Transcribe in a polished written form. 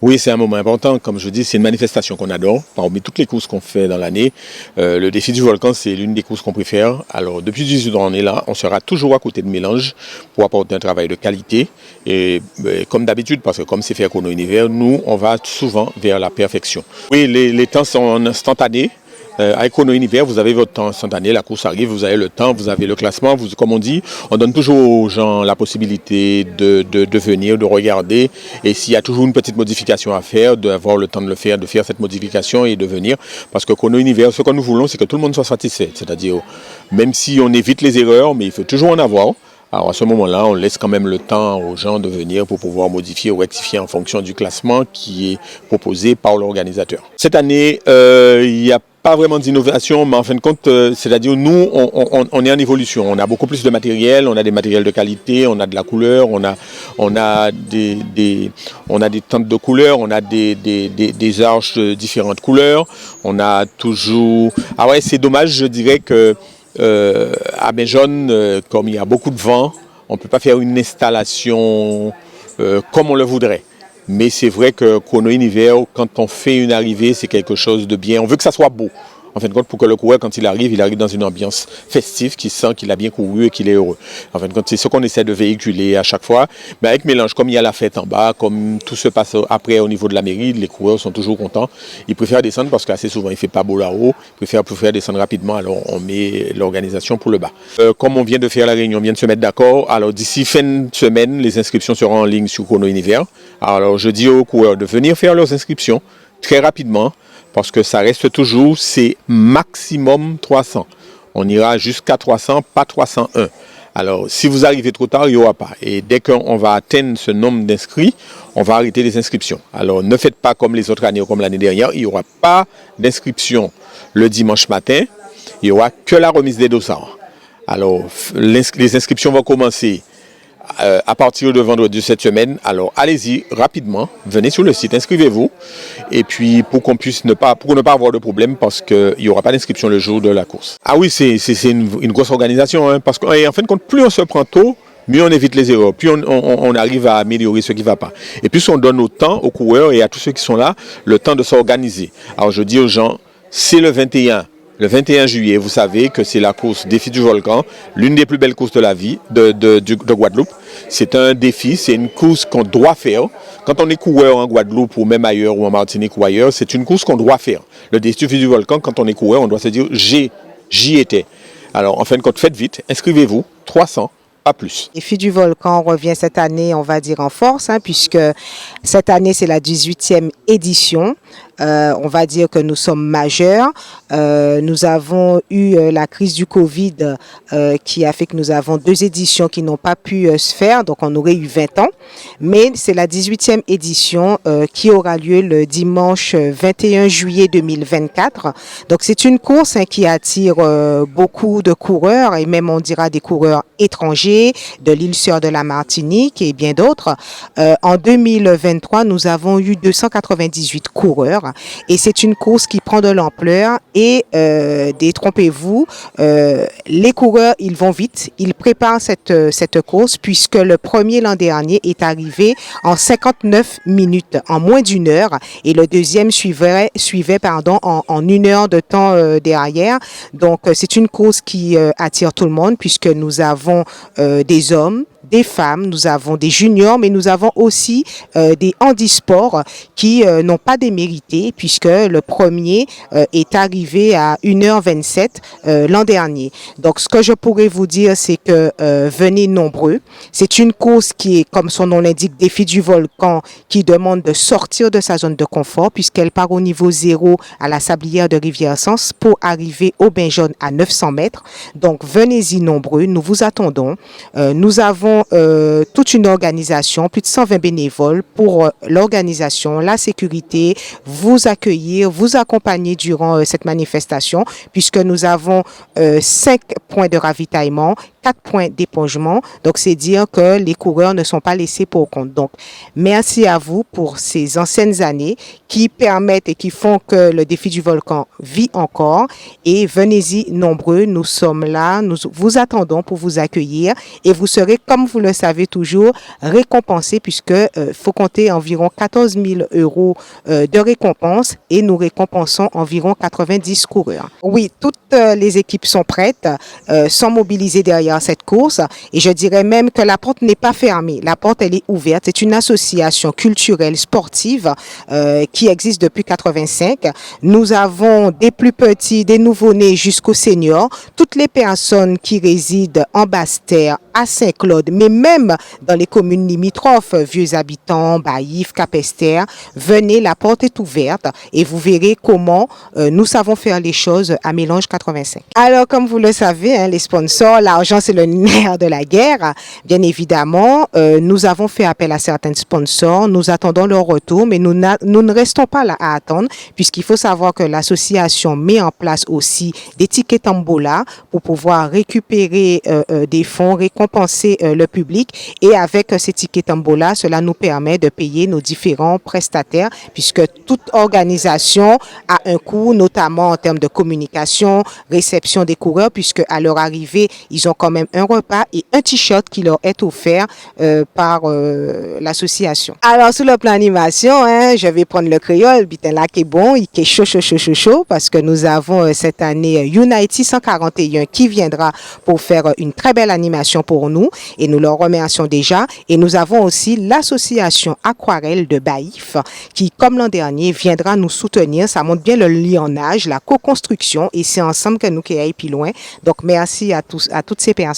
Oui, c'est un moment important. Comme je dis, c'est une manifestation qu'on adore. Parmi toutes les courses qu'on fait dans l'année, le défi du volcan, c'est l'une des courses qu'on préfère. Alors, depuis 18 ans, on est là. On sera toujours à côté de Mélange pour apporter un travail de qualité. Et comme d'habitude, parce que comme c'est fait Chrono Univers, nous, on va souvent vers la perfection. Oui, les temps sont instantanés. Avec Chrono Univers, vous avez votre temps instantané, la course arrive, vous avez le temps, vous avez le classement. Comme on dit, on donne toujours aux gens la possibilité de venir, de regarder. Et s'il y a toujours une petite modification à faire, d'avoir le temps de le faire, de faire cette modification et de venir. Parce que Chrono Univers, ce que nous voulons, c'est que tout le monde soit satisfait. C'est-à-dire, même si on évite les erreurs, mais il faut toujours en avoir. Alors à ce moment-là, on laisse quand même le temps aux gens de venir pour pouvoir modifier ou rectifier en fonction du classement qui est proposé par l'organisateur. Cette année, il n'y a pas vraiment d'innovation, mais en fin de compte, c'est-à-dire nous, on est en évolution. On a beaucoup plus de matériel, on a des matériels de qualité, on a de la couleur, on a des tentes de couleurs, on a des arches de différentes couleurs, on a toujours... Ah ouais, c'est dommage, je dirais que à Benjaune, comme il y a beaucoup de vent, on ne peut pas faire une installation comme on le voudrait. Mais c'est vrai que Chrono Univers, quand on fait une arrivée, c'est quelque chose de bien. On veut que ça soit beau. En fin de compte, pour que le coureur, quand il arrive dans une ambiance festive, qu'il sent qu'il a bien couru et qu'il est heureux. En fin de compte, c'est ce qu'on essaie de véhiculer à chaque fois. Mais avec Mélange, comme il y a la fête en bas, comme tout se passe après au niveau de la mairie, les coureurs sont toujours contents. Ils préfèrent descendre parce qu'assez souvent, il ne fait pas beau là-haut. Ils préfèrent descendre rapidement, alors on met l'organisation pour le bas. Comme on vient de faire la réunion, on vient de se mettre d'accord. Alors d'ici fin de semaine, les inscriptions seront en ligne sur Chrono Univers. Alors je dis aux coureurs de venir faire leurs inscriptions très rapidement. Parce que ça reste toujours, c'est maximum 300. On ira jusqu'à 300, pas 301. Alors, si vous arrivez trop tard, il n'y aura pas. Et dès qu'on va atteindre ce nombre d'inscrits, on va arrêter les inscriptions. Alors, ne faites pas comme les autres années ou comme l'année dernière. Il n'y aura pas d'inscription le dimanche matin. Il n'y aura que la remise des dossards. Alors, les inscriptions vont commencer à partir de vendredi de cette semaine. Alors allez-y rapidement, venez sur le site, inscrivez-vous et puis pour ne pas avoir de problème parce qu'il n'y aura pas d'inscription le jour de la course. Ah oui, c'est une grosse organisation hein, parce qu'en fin de compte, plus on se prend tôt, mieux on évite les erreurs, plus on arrive à améliorer ce qui ne va pas. Et plus on donne autant aux coureurs et à tous ceux qui sont là le temps de s'organiser. Alors je dis aux gens, c'est le 21. Le 21 juillet, vous savez que c'est la course Défi du Volcan, l'une des plus belles courses de la vie de Guadeloupe. C'est un défi, c'est une course qu'on doit faire. Quand on est coureur en Guadeloupe ou même ailleurs ou en Martinique ou ailleurs, c'est une course qu'on doit faire. Le Défi du Volcan, quand on est coureur, on doit se dire j'y étais. Alors en fin de compte, faites vite, inscrivez-vous, 300. Pas plus. Le Défi du Volcan revient cette année, on va dire en force, hein, puisque cette année c'est la 18e édition. On va dire que nous sommes majeurs. Nous avons eu la crise du Covid qui a fait que nous avons 2 éditions qui n'ont pas pu se faire, donc on aurait eu 20 ans. Mais c'est la 18e édition qui aura lieu le dimanche 21 juillet 2024. Donc c'est une course qui attire beaucoup de coureurs et même on dira des coureurs étrangers de l'île Sœur de la Martinique et bien d'autres. En 2023, nous avons eu 298 coureurs et c'est une course qui prend de l'ampleur et détrompez-vous, les coureurs, ils vont vite, ils préparent cette course puisque le premier l'an dernier est arrivé en 59 minutes, en moins d'une heure et le deuxième suivait en 1 heure de temps derrière. Donc c'est une course qui attire tout le monde puisque nous avons des hommes, des femmes, nous avons des juniors, mais nous avons aussi des handisports qui n'ont pas démérité puisque le premier est arrivé à 1h27 l'an dernier. Donc, ce que je pourrais vous dire, c'est que venez nombreux. C'est une course qui est, comme son nom l'indique, défi du volcan, qui demande de sortir de sa zone de confort puisqu'elle part au niveau 0 à la sablière de Rivière-Sens pour arriver au bain jaune à 900 mètres. Donc, venez-y nombreux, nous vous attendons. Nous avons toute une organisation, plus de 120 bénévoles pour l'organisation, la sécurité, vous accueillir, vous accompagner durant cette manifestation, puisque nous avons 5 points de ravitaillement, 4 points d'épongement. Donc, c'est dire que les coureurs ne sont pas laissés pour compte. Donc, merci à vous pour ces anciennes années qui permettent et qui font que le défi du volcan vit encore. Et venez-y nombreux, nous sommes là, nous vous attendons pour vous accueillir et vous serez, comme vous le savez toujours, récompensés puisque faut compter environ 14 000 € de récompense et nous récompensons environ 90 coureurs. Oui, toutes les équipes sont prêtes, sont mobilisées derrière cette course et je dirais même que la porte n'est pas fermée. La porte, elle est ouverte. C'est une association culturelle sportive qui existe depuis 85. Nous avons des plus petits, des nouveau-nés jusqu'aux seniors, toutes les personnes qui résident en Basse-Terre, à Saint-Claude, mais même dans les communes limitrophes, Vieux Habitants, Baïf, Capesterre, venez, la porte est ouverte et vous verrez comment nous savons faire les choses à Mélange 85. Alors, comme vous le savez, hein, les sponsors, l'argent c'est le nerf de la guerre. Bien évidemment, nous avons fait appel à certains sponsors, nous attendons leur retour, mais nous ne restons pas là à attendre, puisqu'il faut savoir que l'association met en place aussi des tickets Tombola pour pouvoir récupérer des fonds, récompenser le public. Et avec ces tickets Tombola, cela nous permet de payer nos différents prestataires, puisque toute organisation a un coût, notamment en termes de communication, réception des coureurs, puisque à leur arrivée, ils ont quand même un repas et un t-shirt qui leur est offert par l'association. Alors, sur le plan animation, hein, je vais prendre le créole, bitin là qui est bon, il est chaud, parce que nous avons cette année Unity 141 qui viendra pour faire une très belle animation pour nous et nous leur remercions déjà. Et nous avons aussi l'association Aquarelle de Baïf qui, comme l'an dernier, viendra nous soutenir. Ça montre bien le lionnage, la co-construction et c'est ensemble que nous qui aillons plus loin. Donc, merci à tous, à toutes ces personnes.